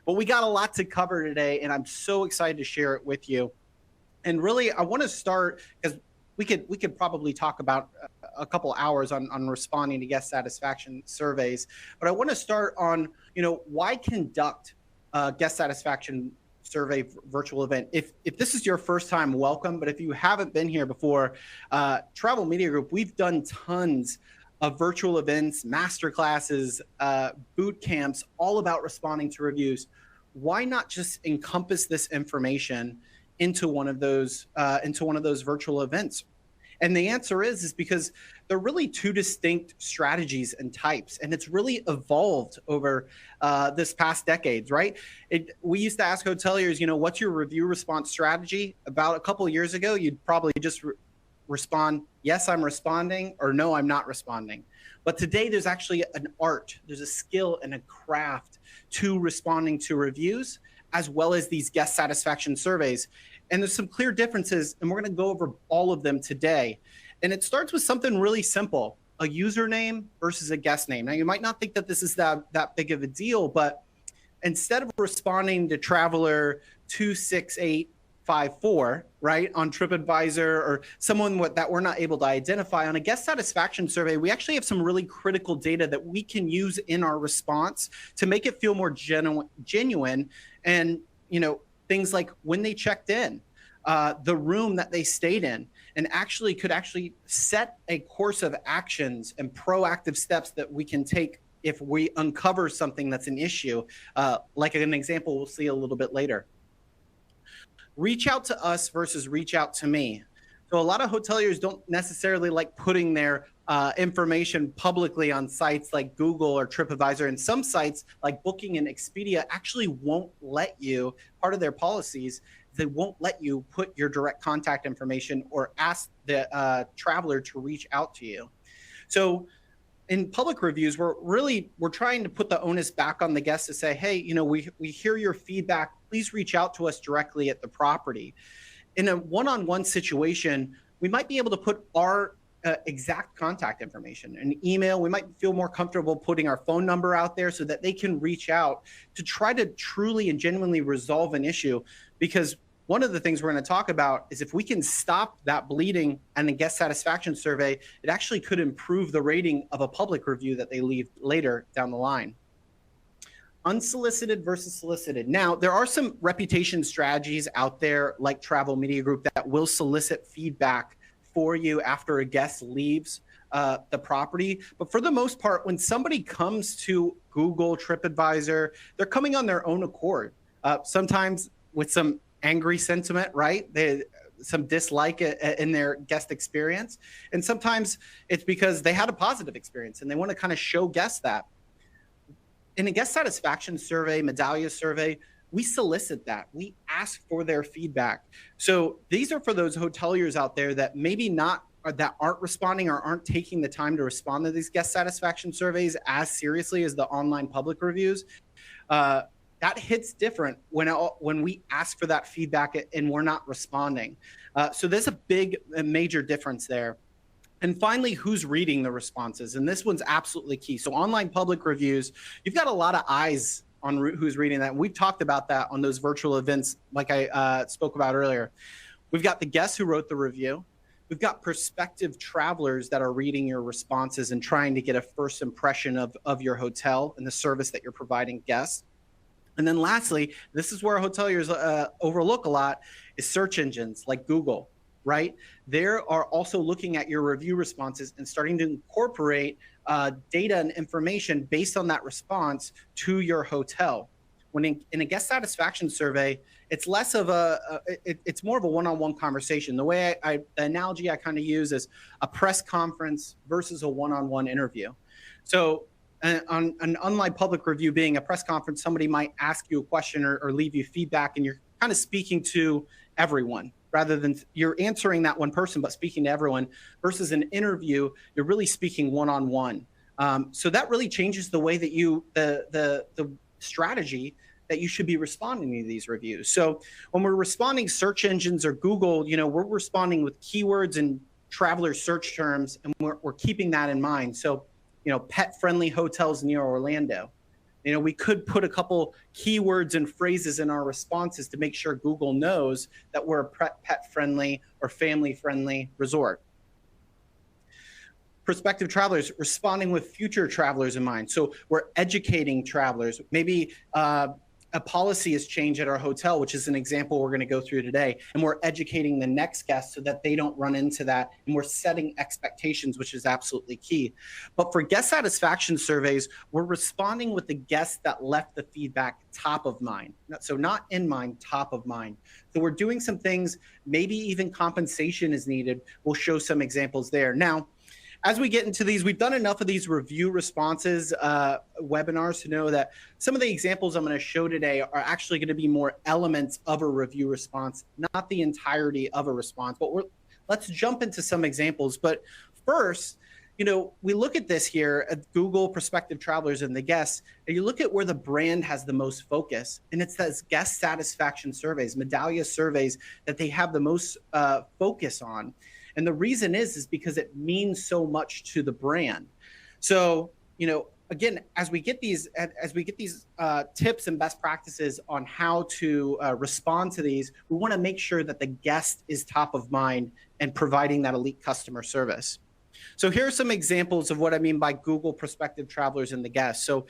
But we got a lot to cover today, and I'm so excited to share it with you. And really, I want to start because we could probably talk about a couple hours on responding to guest satisfaction surveys. But I want to start on, why conduct a guest satisfaction survey virtual event. If this is your first time, welcome. But if you haven't been here before, Travel Media Group, we've done tons of virtual events, master classes, boot camps, all about responding to reviews. Why not just encompass this information into one of those virtual events? And the answer is because they're really two distinct strategies and types, and it's really evolved over this past decades, right? We used to ask hoteliers, what's your review response strategy? About a couple of years ago, you'd probably just respond, yes, I'm responding, or no, I'm not responding. But today there's actually an art, there's a skill and a craft to responding to reviews, as well as these guest satisfaction surveys. And there's some clear differences, and we're gonna go over all of them today. And it starts with something really simple, a username versus a guest name. Now, you might not think that this is that big of a deal, but instead of responding to traveler 26854, right, on TripAdvisor, or someone that we're not able to identify, on a guest satisfaction survey, we actually have some really critical data that we can use in our response to make it feel more genuine. And, things like when they checked in, the room that they stayed in, and could set a course of actions and proactive steps that we can take if we uncover something that's an issue, like an example we'll see a little bit later. Reach out to us versus reach out to me. So a lot of hoteliers don't necessarily like putting their information publicly on sites like Google or TripAdvisor. And some sites like Booking and Expedia actually won't let you, part of their policies, they won't let you put your direct contact information or ask the traveler to reach out to you. So in public reviews, we're trying to put the onus back on the guest to say, hey, we hear your feedback. Please reach out to us directly at the property. In a one-on-one situation, we might be able to put our exact contact information, an email. We might feel more comfortable putting our phone number out there so that they can reach out to try to truly and genuinely resolve an issue. Because one of the things we're going to talk about is if we can stop that bleeding and the guest satisfaction survey, it actually could improve the rating of a public review that they leave later down the line. Unsolicited versus solicited. Now, there are some reputation strategies out there like Travel Media Group that will solicit feedback for you after a guest leaves the property. But for the most part, when somebody comes to Google, TripAdvisor, they're coming on their own accord, sometimes with some angry sentiment, right? Some dislike in their guest experience. And sometimes it's because they had a positive experience and they want to kind of show guests that. In a guest satisfaction survey, Medallia survey, we solicit that. We ask for their feedback. So these are for those hoteliers out there that maybe that aren't responding or aren't taking the time to respond to these guest satisfaction surveys as seriously as the online public reviews. That hits different when we ask for that feedback and we're not responding. So there's a major difference there. And finally, who's reading the responses? And this one's absolutely key. So online public reviews, you've got a lot of eyes on who's reading that. We've talked about that on those virtual events like I spoke about earlier. We've got the guests who wrote the review. We've got prospective travelers that are reading your responses and trying to get a first impression of your hotel and the service that you're providing guests. And then lastly, this is where hoteliers overlook a lot, is search engines like Google, right? They are also looking at your review responses and starting to incorporate data and information based on that response to your hotel. When in a guest satisfaction survey, it's less of it's more of a one-on-one conversation. The way the analogy I kind of use is a press conference versus a one-on-one interview. So on an online public review being a press conference, somebody might ask you a question or leave you feedback, and you're kind of speaking to everyone rather than you're answering that one person, but speaking to everyone. Versus an interview, you're really speaking one-on-one. So that really changes the way that the strategy that you should be responding to these reviews. So when we're responding search engines or Google, we're responding with keywords and traveler search terms, and we're keeping that in mind. So, pet-friendly hotels near Orlando. We could put a couple keywords and phrases in our responses to make sure Google knows that we're a pet-friendly or family-friendly resort. Prospective travelers, responding with future travelers in mind. So we're educating travelers. Maybe a policy has changed at our hotel, which is an example we're going to go through today. And we're educating the next guest so that they don't run into that. And we're setting expectations, which is absolutely key. But for guest satisfaction surveys, we're responding with the guests that left the feedback top of mind. So not in mind, top of mind. So we're doing some things, maybe even compensation is needed. We'll show some examples there. Now, as we get into these, we've done enough of these review responses webinars to know that some of the examples I'm going to show today are actually going to be more elements of a review response, not the entirety of a response. But let's jump into some examples. But first, we look at this here at Google prospective travelers and the guests, and you look at where the brand has the most focus, and it's those guest satisfaction surveys, Medallia surveys, that they have the most focus on. And the reason is because it means so much to the brand. So, again, as we get these tips and best practices on how to respond to these, we want to make sure that the guest is top of mind and providing that elite customer service. So here are some examples of what I mean by Google prospective travelers and the guests. So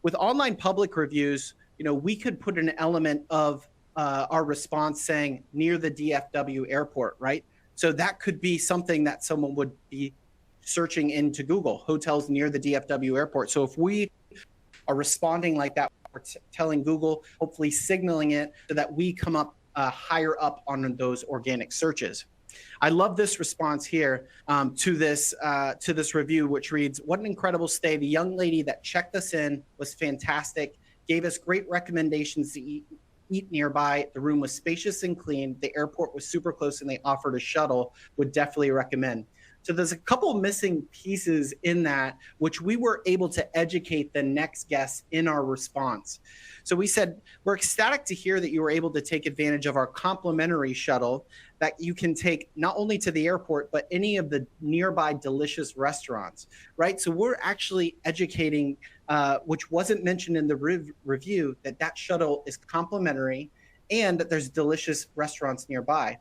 with online public reviews, we could put an element of our response saying near the DFW airport, right? So that could be something that someone would be searching into Google, hotels near the DFW airport. So if we are responding like that, we're telling Google, hopefully signaling it so that we come up higher up on those organic searches. I love this response here to this review, which reads, "What an incredible stay. The young lady that checked us in was fantastic, gave us great recommendations to eat nearby. The room was spacious and clean. The airport was super close and they offered a shuttle. Would definitely recommend." So there's a couple missing pieces in that, which we were able to educate the next guest in our response. So we said, "We're ecstatic to hear that you were able to take advantage of our complimentary shuttle that you can take not only to the airport, but any of the nearby delicious restaurants," right? So we're actually educating, which wasn't mentioned in the review, that shuttle is complimentary and that there's delicious restaurants nearby.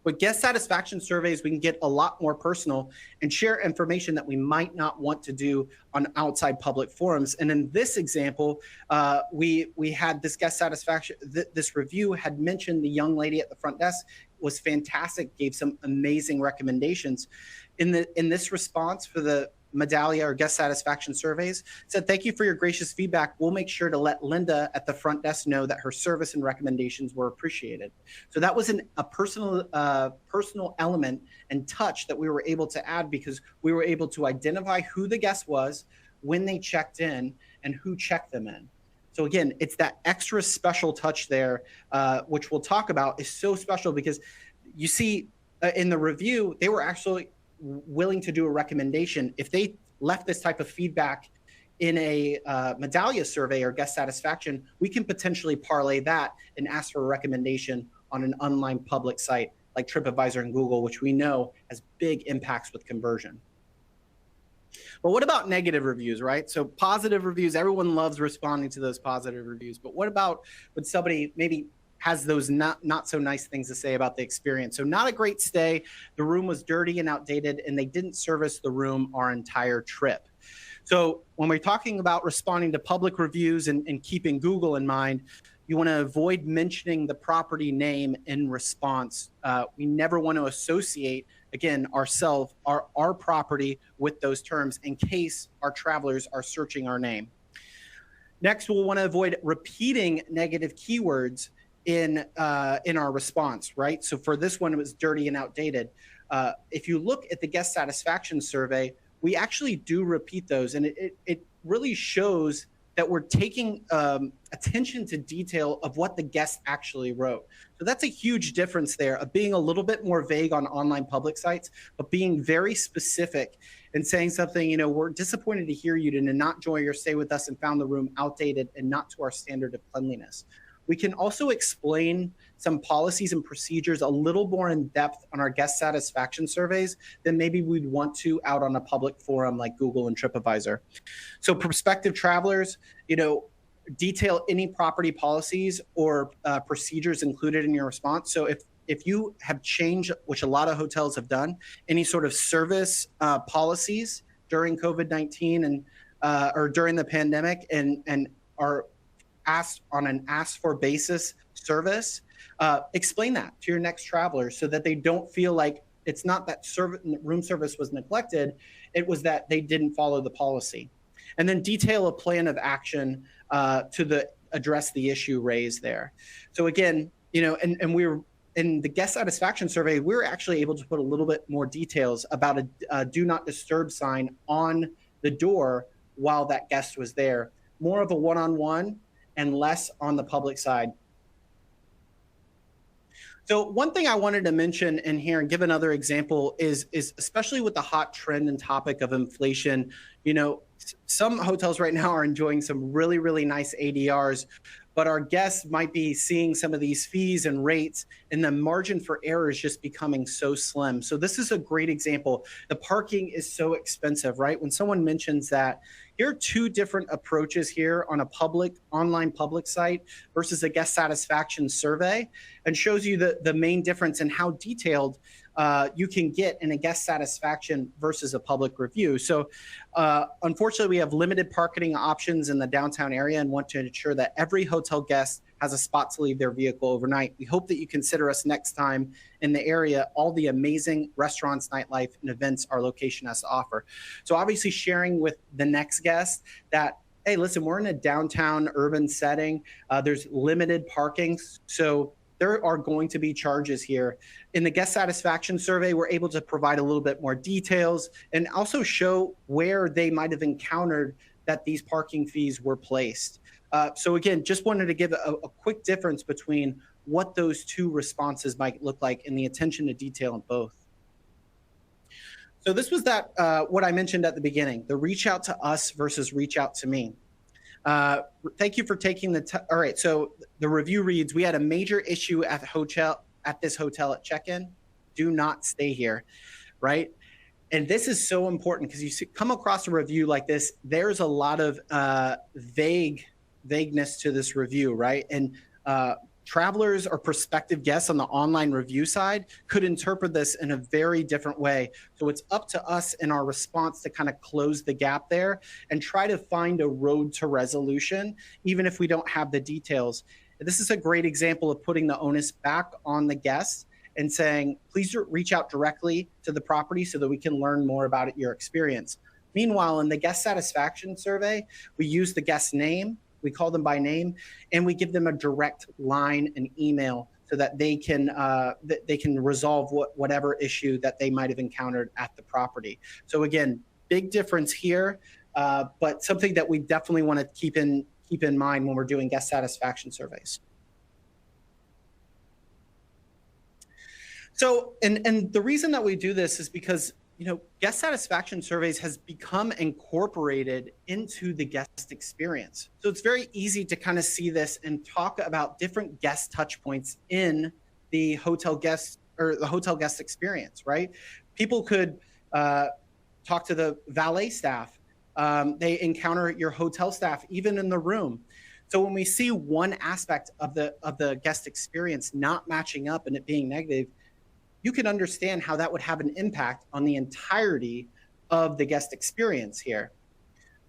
With guest satisfaction surveys, we can get a lot more personal and share information that we might not want to do on outside public forums. And in this example, we had this guest satisfaction, this review had mentioned the young lady at the front desk was fantastic, gave some amazing recommendations. In this response for the Medallia or guest satisfaction surveys, said, "Thank you for your gracious feedback. We'll make sure to let Linda at the front desk know that her service and recommendations were appreciated." So that was a personal element and touch that we were able to add because we were able to identify who the guest was, when they checked in, and who checked them in. So again, it's that extra special touch there, which we'll talk about, is so special because you see in the review, they were actually willing to do a recommendation. If they left this type of feedback in a Medallia survey or guest satisfaction, we can potentially parlay that and ask for a recommendation on an online public site like TripAdvisor and Google, which we know has big impacts with conversion. But what about negative reviews, right? So positive reviews, everyone loves responding to those positive reviews. But what about when somebody maybe has those not so nice things to say about the experience? So not a great stay, the room was dirty and outdated, and they didn't service the room our entire trip. So when we're talking about responding to public reviews and keeping Google in mind, you want to avoid mentioning the property name in response. We never want to associate, again, our property with those terms in case our travelers are searching our name. Next, we'll want to avoid repeating negative keywords in our response, right? So for this one, it was dirty and outdated. If you look at the guest satisfaction survey, we actually do repeat those, and it really shows that we're taking attention to detail of what the guest actually wrote. So that's a huge difference there of being a little bit more vague on online public sites, but being very specific and saying something, we're disappointed to hear you did not enjoy your stay with us and found the room outdated and not to our standard of cleanliness. we can also explain some policies and procedures a little more in depth on our guest satisfaction surveys than maybe we'd want to out on a public forum like Google and TripAdvisor. So prospective travelers, detail any property policies or procedures included in your response. So if you have changed, which a lot of hotels have done, any sort of service policies during COVID-19 and or during the pandemic, and are asked on an asked for basis service, explain that to your next traveler so that they don't feel like it's not that room service was neglected, it was that they didn't follow the policy. And then detail a plan of action to address the issue raised there. So again, and we were in the guest satisfaction survey, we were actually able to put a little bit more details about a do not disturb sign on the door while that guest was there. More of a one-on-one and less on the public side. So one thing I wanted to mention in here and give another example is especially with the hot trend and topic of inflation, some hotels right now are enjoying some really, really nice ADRs, but our guests might be seeing some of these fees and rates, and the margin for error is just becoming so slim. So this is a great example. The parking is so expensive, right? When someone mentions that, here are two different approaches here on a online public site versus a guest satisfaction survey, and shows you the main difference in how detailed you can get in a guest satisfaction versus a public review. So unfortunately, we have limited parking options in the downtown area and want to ensure that every hotel guest has a spot to leave their vehicle overnight. We hope that you consider us next time in the area, all the amazing restaurants, nightlife, and events our location has to offer. So obviously sharing with the next guest that, hey, listen, we're in a downtown urban setting. There's limited parking. So there are going to be charges here. In the guest satisfaction survey, we're able to provide a little bit more details and also show where they might have encountered that these parking fees were placed. So again, just wanted to give a quick difference between what those two responses might look like and the attention to detail in both. So this was what I mentioned at the beginning, the reach out to us versus reach out to me. Thank you for taking the all right, so the review reads, we had a major issue at this hotel at check-in. Do not stay here, right? And this is so important because you come across a review like this, there's a lot of vagueness to this review, right? And travelers or prospective guests on the online review side could interpret this in a very different way. So it's up to us in our response to kind of close the gap there and try to find a road to resolution, even if we don't have the details. This is a great example of putting the onus back on the guests and saying, please reach out directly to the property so that we can learn more about your experience. Meanwhile, in the guest satisfaction survey, we use the guest's name, we call them by name, and we give them a direct line and email so that they can resolve whatever issue that they might have encountered at the property. So again, big difference here, but something that we definitely want to keep in mind when we're doing guest satisfaction surveys. So, and the reason that we do this is because guest satisfaction surveys has become incorporated into the guest experience. So it's very easy to kind of see this and talk about different guest touch points in the hotel guest or the hotel guest experience, right? People could talk to the valet staff. They encounter your hotel staff even in the room. So when we see one aspect of the guest experience not matching up and it being negative, you can understand how that would have an impact on the entirety of the guest experience here.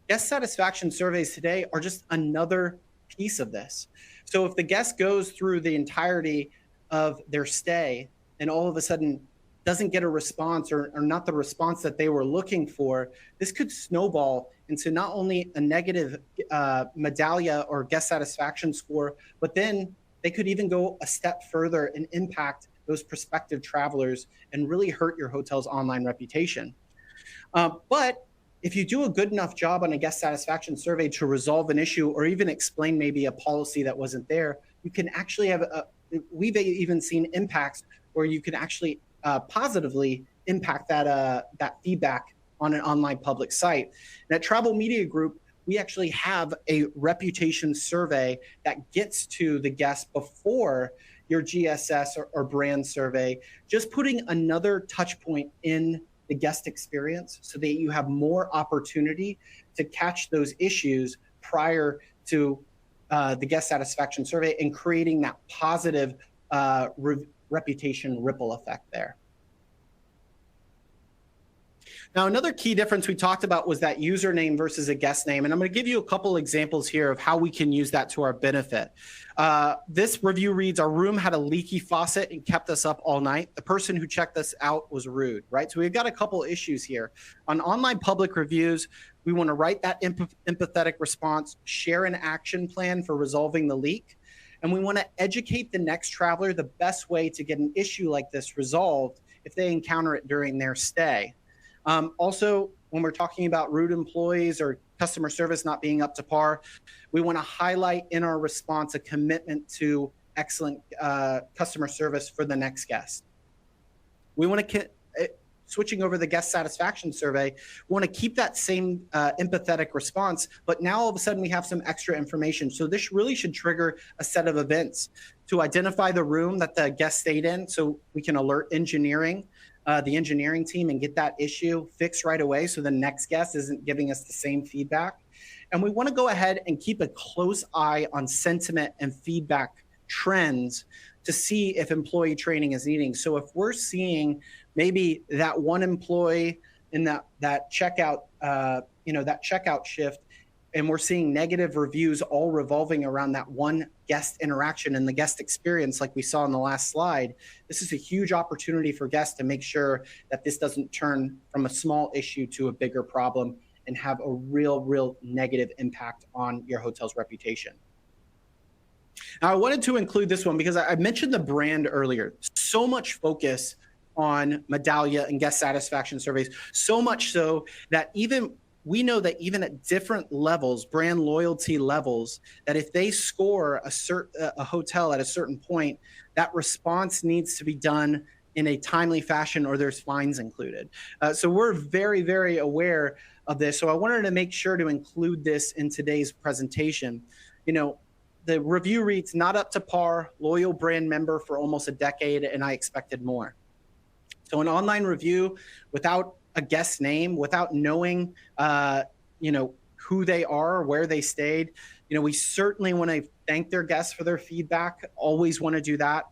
Guest satisfaction surveys today are just another piece of this. So if the guest goes through the entirety of their stay and all of a sudden doesn't get a response or not the response that they were looking for, this could snowball into not only a negative medallia or guest satisfaction score, but then they could even go a step further and impact those prospective travelers and really hurt your hotel's online reputation. But if you do a good enough job on a guest satisfaction survey to resolve an issue or even explain maybe a policy that wasn't there, you can actually have, we've even seen impacts where you can actually positively impact that feedback on an online public site. And at Travel Media Group, we actually have a reputation survey that gets to the guest before your GSS or brand survey, just putting another touch point in the guest experience so that you have more opportunity to catch those issues prior to the guest satisfaction survey and creating that positive reputation ripple effect there. Now, another key difference we talked about was that username versus a guest name. And I'm going to give you a couple examples here of how we can use that to our benefit. This review reads, our room had a leaky faucet and kept us up all night. The person who checked us out was rude, right? So we've got a couple issues here. On online public reviews, we want to write that empathetic response, share an action plan for resolving the leak. And we want to educate the next traveler the best way to get an issue like this resolved if they encounter it during their stay. Also, when we're talking about rude employees or customer service not being up to par, we want to highlight in our response a commitment to excellent customer service for the next guest. We want to, switching over the guest satisfaction survey, we want to keep that same empathetic response, but now all of a sudden we have some extra information. So this really should trigger a set of events to identify the room that the guest stayed in so we can alert engineering, the engineering team, and get that issue fixed right away so the next guest isn't giving us the same feedback. And we want to go ahead and keep a close eye on sentiment and feedback trends to see if employee training is needing. So if we're seeing maybe that one employee in that checkout, that checkout shift, and we're seeing negative reviews all revolving around that one guest interaction and the guest experience like we saw in the last slide, this is a huge opportunity for guests to make sure that this doesn't turn from a small issue to a bigger problem and have a real negative impact on your hotel's reputation. Now, I wanted to include this one because I mentioned the brand earlier. So much focus on Medallia and guest satisfaction surveys, so much so that we know that even at different levels, brand loyalty levels, that if they score a hotel at a certain point, that response needs to be done in a timely fashion or there's fines included. So we're very aware of this. So I wanted to make sure to include this in today's presentation. The review reads, not up to par, loyal brand member for almost a decade, and I expected more. So an online review without a guest name, without knowing, who they are, where they stayed, we certainly want to thank their guests for their feedback, always want to do that,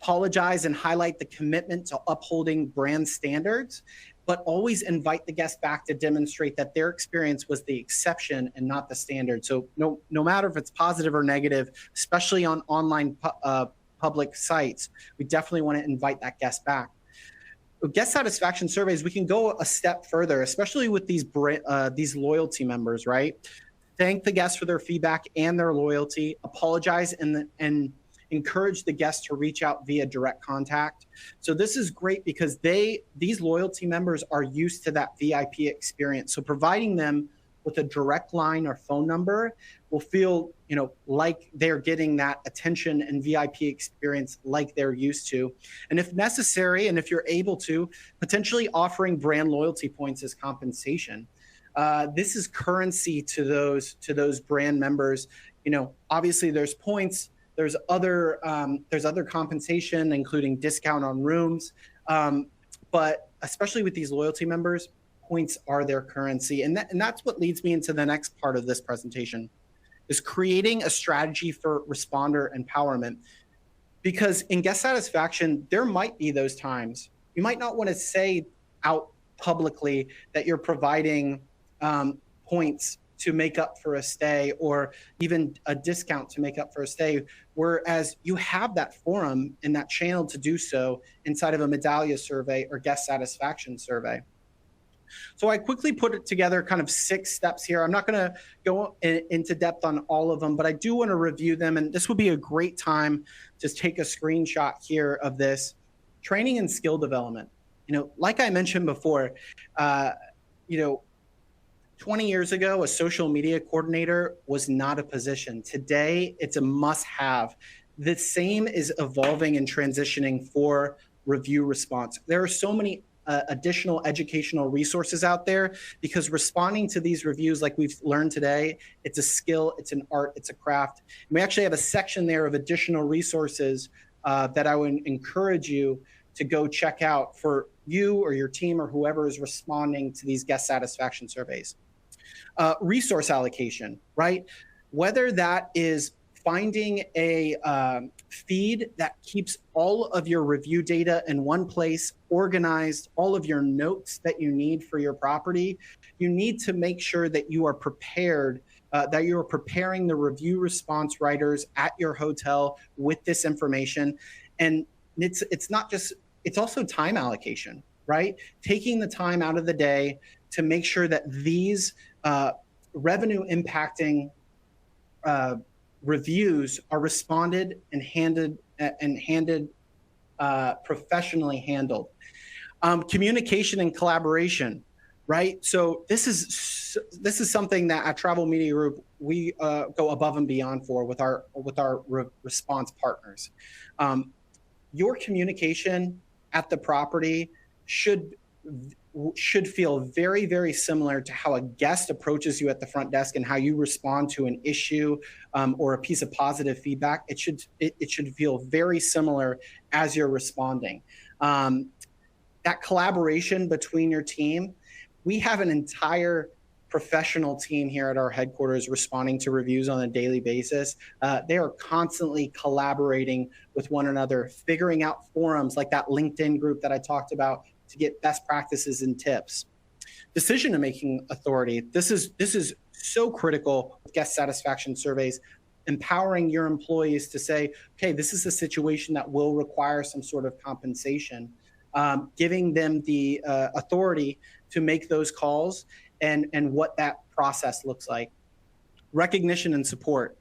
apologize and highlight the commitment to upholding brand standards, but always invite the guest back to demonstrate that their experience was the exception and not the standard. So no matter if it's positive or negative, especially on online public sites, we definitely want to invite that guest back. With guest satisfaction surveys, we can go a step further, especially with these loyalty members, right? Thank the guests for their feedback and their loyalty, apologize and encourage the guests to reach out via direct contact. So this is great because these loyalty members are used to that VIP experience. So providing them with a direct line or phone number will feel, like they're getting that attention and VIP experience like they're used to. And if necessary, and if you're able to, potentially offering brand loyalty points as compensation. This is currency to those brand members. Obviously there's points, there's other compensation, including discount on rooms. But especially with these loyalty members, points are their currency. And that's what leads me into the next part of this presentation, is creating a strategy for responder empowerment. Because in guest satisfaction, there might be those times you might not want to say out publicly that you're providing points to make up for a stay or even a discount to make up for a stay, whereas you have that forum and that channel to do so inside of a Medallia survey or guest satisfaction survey. So I quickly put it together, kind of 6 steps here. I'm not going to go into depth on all of them, but I do want to review them. And this would be a great time to take a screenshot here of this. Training and skill development. Like I mentioned before, 20 years ago, a social media coordinator was not a position. Today, it's a must-have. The same is evolving and transitioning for review response. There are so many additional educational resources out there, because responding to these reviews, like we've learned today, it's a skill, it's an art, it's a craft. And we actually have a section there of additional resources that I would encourage you to go check out for you or your team or whoever is responding to these guest satisfaction surveys. Resource allocation, right? Whether that is finding a feed that keeps all of your review data in one place, organized, all of your notes that you need for your property, you need to make sure that you are prepared, that you are preparing the review response writers at your hotel with this information. And it's not just, it's also time allocation, right? Taking the time out of the day to make sure that these revenue impacting reviews are responded and handed professionally handled. Communication and collaboration, right? So this is something that at Travel Media Group we go above and beyond for with our response partners. Your communication at the property should feel very, very similar to how a guest approaches you at the front desk and how you respond to an issue or a piece of positive feedback. It should feel very similar as you're responding. That collaboration between your team, we have an entire professional team here at our headquarters responding to reviews on a daily basis. They are constantly collaborating with one another, figuring out forums like that LinkedIn group that I talked about to get best practices and tips. Decision-making authority. This is so critical with guest satisfaction surveys, empowering your employees to say, okay, this is a situation that will require some sort of compensation, giving them the authority to make those calls and what that process looks like. Recognition and support.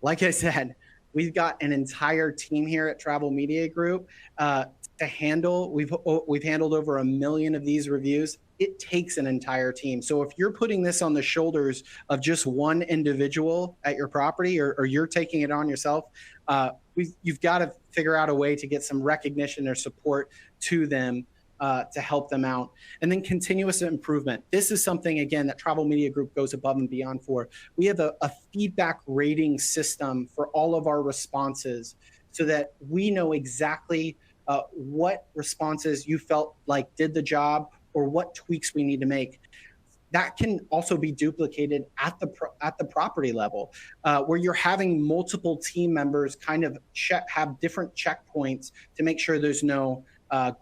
Like I said, we've got an entire team here at Travel Media Group to handle. We've handled over 1 million of these reviews. It takes an entire team. So if you're putting this on the shoulders of just one individual at your property, or you're taking it on yourself, you've got to figure out a way to get some recognition or support to them to help them out. And then continuous improvement. This is something, again, that Travel Media Group goes above and beyond for. We have a feedback rating system for all of our responses so that we know exactly what responses you felt like did the job or what tweaks we need to make. That can also be duplicated at the property level, where you're having multiple team members kind of have different checkpoints to make sure there's no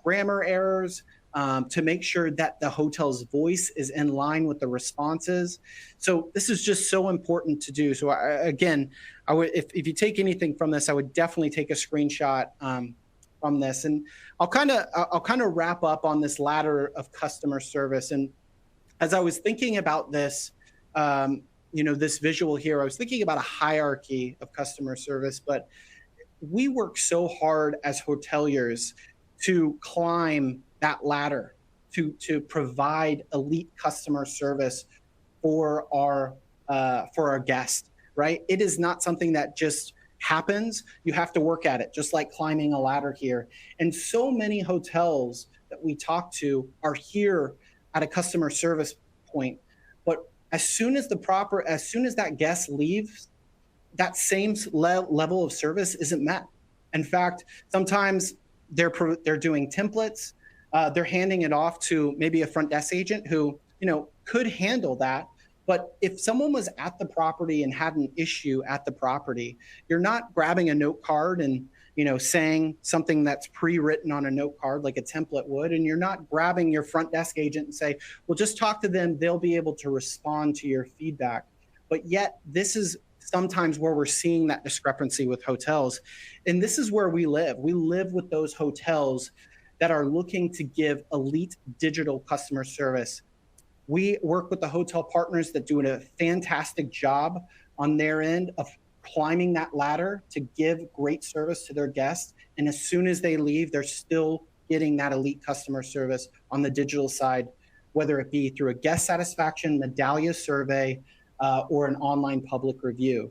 grammar errors, to make sure that the hotel's voice is in line with the responses. So this is just so important to do. So if you take anything from this, I would definitely take a screenshot from this. And I'll kind of wrap up on this ladder of customer service. And as I was thinking about this, this visual here, I was thinking about a hierarchy of customer service, but we work so hard as hoteliers to climb that ladder, to provide elite customer service for our guests, right? It is not something that just happens. You have to work at it, just like climbing a ladder here. And so many hotels that we talk to are here at a customer service point, but as soon as that guest leaves, that same level of service isn't met. In fact, sometimes they're doing templates. They're handing it off to maybe a front desk agent who could handle that. But if someone was at the property and had an issue at the property, you're not grabbing a note card and saying something that's pre-written on a note card like a template would, and you're not grabbing your front desk agent and say, well, just talk to them, they'll be able to respond to your feedback. But yet this is sometimes where we're seeing that discrepancy with hotels. And this is where we live. We live with those hotels that are looking to give elite digital customer service. We work with the hotel partners that do a fantastic job on their end of climbing that ladder to give great service to their guests. And as soon as they leave, they're still getting that elite customer service on the digital side, whether it be through a guest satisfaction medallia survey or an online public review.